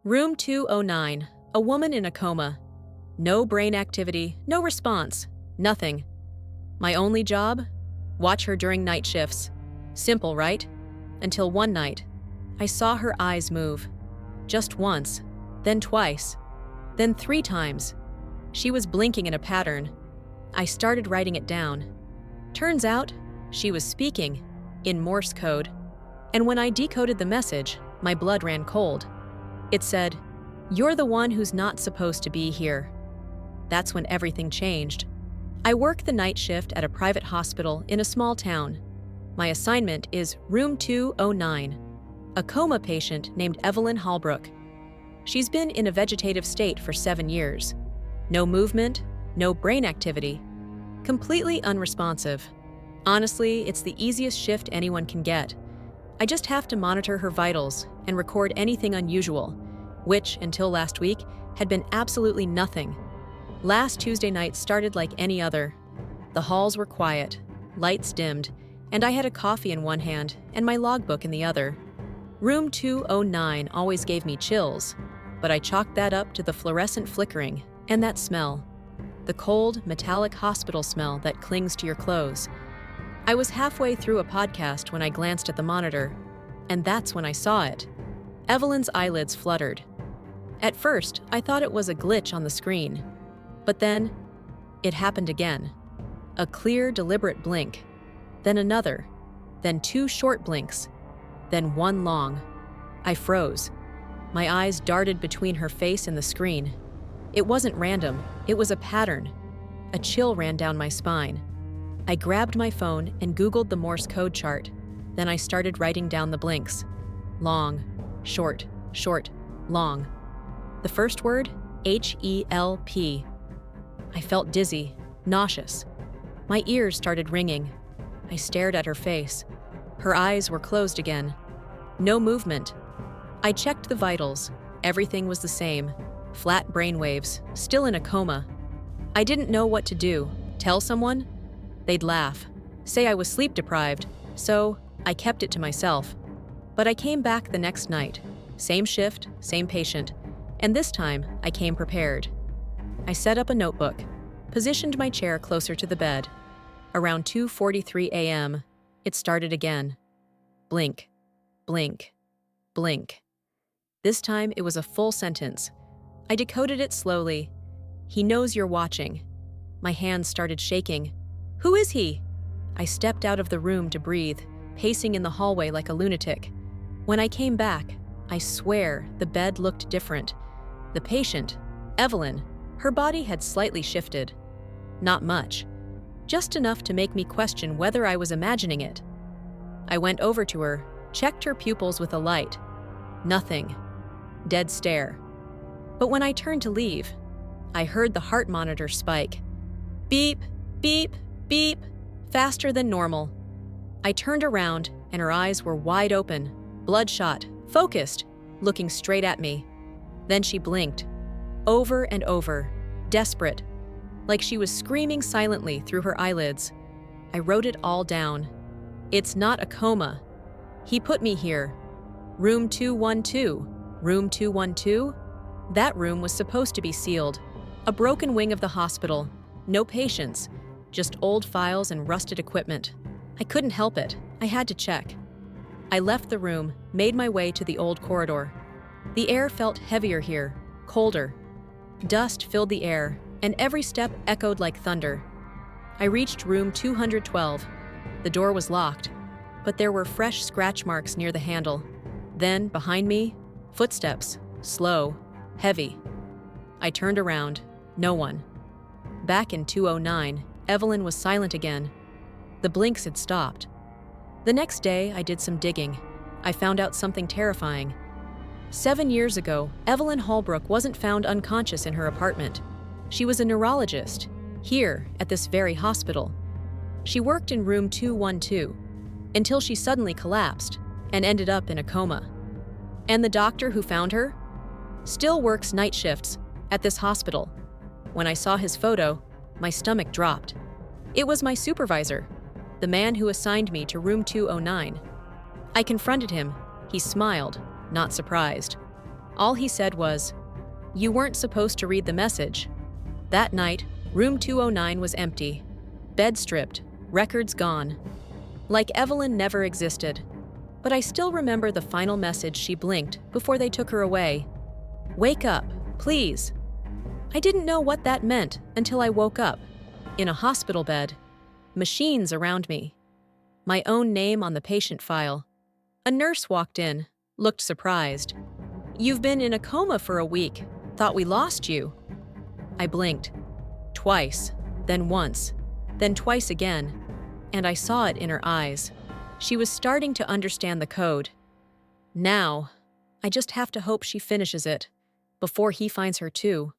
Room 209. A woman in a coma. No brain activity, no response, nothing. My only job? Watch her during night shifts. Simple, right? Until one night, I saw her eyes move. Just once, then twice, then 3 times. She was blinking in a pattern. I started writing it down. Turns out, she was speaking in Morse Code. And when I decoded the message, my blood ran cold. It said, "You're the one who's not supposed to be here." That's when everything changed. I work the night shift at a private hospital in a small town. My assignment is Room 209, a coma patient named Evelyn Hallbrook. She's been in a vegetative state for 7 years. No movement, no brain activity, completely unresponsive. Honestly, it's the easiest shift anyone can get. I just have to monitor her vitals and record anything unusual, which, until last week, had been absolutely nothing. Last Tuesday night started like any other. The halls were quiet, lights dimmed, and I had a coffee in one hand and my logbook in the other. Room 209 always gave me chills, but I chalked that up to the fluorescent flickering and that smell. The cold, metallic hospital smell that clings to your clothes. I was halfway through a podcast when I glanced at the monitor, and that's when I saw it. Evelyn's eyelids fluttered. At first, I thought it was a glitch on the screen. But then, it happened again. A clear, deliberate blink, then another, then 2 short blinks, then 1 long. I froze. My eyes darted between her face and the screen. It wasn't random, it was a pattern. A chill ran down my spine. I grabbed my phone and Googled the Morse code chart. Then I started writing down the blinks. Long, short, short, long. The first word, HELP. I felt dizzy, nauseous. My ears started ringing. I stared at her face. Her eyes were closed again. No movement. I checked the vitals. Everything was the same. Flat brainwaves, still in a coma. I didn't know what to do. Tell someone? They'd laugh, say I was sleep-deprived, so I kept it to myself. But I came back the next night. Same shift, same patient. And this time, I came prepared. I set up a notebook, positioned my chair closer to the bed. Around 2:43 a.m., it started again. Blink, blink, blink. This time, it was a full sentence. I decoded it slowly. "He knows you're watching." My hands started shaking. "Who is he?" I stepped out of the room to breathe, pacing in the hallway like a lunatic. When I came back, I swear the bed looked different. The patient, Evelyn, her body had slightly shifted. Not much. Just enough to make me question whether I was imagining it. I went over to her, checked her pupils with a light. Nothing. Dead stare. But when I turned to leave, I heard the heart monitor spike. Beep, beep, beep, faster than normal. I turned around and her eyes were wide open, bloodshot, focused, looking straight at me. Then she blinked, over and over, desperate, like she was screaming silently through her eyelids. I wrote it all down. It's not a coma. He put me here. Room 212. Room 212? That room was supposed to be sealed. A broken wing of the hospital. No patients. Just old files and rusted equipment. I couldn't help it. I had to check. I left the room, made my way to the old corridor. The air felt heavier here, colder. Dust filled the air, and every step echoed like thunder. I reached room 212. The door was locked, but there were fresh scratch marks near the handle. Then, behind me, footsteps, slow, heavy. I turned around. No one. Back in 209, Evelyn was silent again. The blinks had stopped. The next day, I did some digging. I found out something terrifying. 7 years ago, Evelyn Hallbrook wasn't found unconscious in her apartment. She was a neurologist, here at this very hospital. She worked in room 212 until she suddenly collapsed and ended up in a coma. And the doctor who found her still works night shifts at this hospital. When I saw his photo, my stomach dropped. It was my supervisor, the man who assigned me to room 209. I confronted him. He smiled, not surprised. All he said was, "You weren't supposed to read the message." That night, room 209 was empty. Bed stripped, records gone. Like Evelyn never existed. But I still remember the final message she blinked before they took her away. "Wake up, please." I didn't know what that meant until I woke up, in a hospital bed, machines around me, my own name on the patient file. A nurse walked in, looked surprised. "You've been in a coma for a week. Thought we lost you." I blinked. Twice, then once, then twice again, and I saw it in her eyes. She was starting to understand the code. Now, I just have to hope she finishes it, before he finds her too.